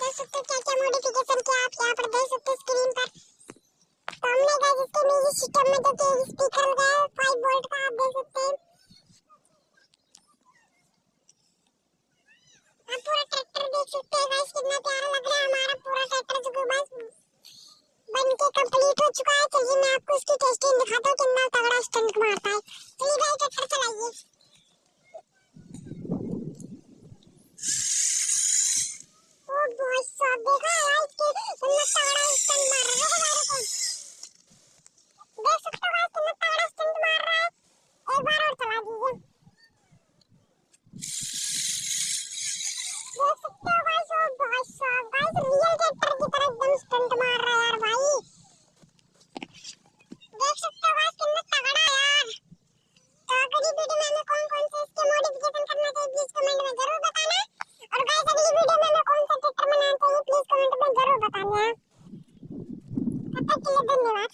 देख सकते हो क्या क्या मॉडिफिकेशन किया आप यहाँ पर देख सकते हो स्क्रीन पर। तो हमने गाइस इसके म्यूजिक सिस्टम में जो स्पीकर लगाया है 5 वोल्ट का, आप देख सकते हैं। आप पूरा ट्रैक्टर देख सकते हैं गाइस, कितना प्यारा लग रहा है हमारा पूरा ट्रैक्टर जो कि बस बन के कंप्लीट हो चुका है। चलिए मैं आपको इसकी टेस्टिंग दिखाता हूँ कितना तगड़ा स्टंट मारता है। चलिए भाई ट्रैक्टर चलाइए। ओ बॉस साहब देखा है इसके कितना तगड़ा स्टंट मार रहा है हमारे को। देख सकते हो गाइस कितना तगड़ा स्टंट मार रहा है। एक बार और चला दीजिए। देख सकते हो गाइस ओ बॉस साहब गाइस रियल ट्रैक्टर की तरह एकदम स्टंट मार रहा है यार भाई। देख सकते हो गाइस कितना तगड़ा है यार। तो अगली वीडियो में हमें कौन कौन से इसके मॉडिफिकेशन करना चाहिए प्लीज कमेंट में जरूर बताना। और गाइस अगली वीडियो में हमें कौन सा ट्रैक्टर बनाना चाहिए प्लीज कमेंट में जरूर बताना। तब तक के लिए धन्यवाद।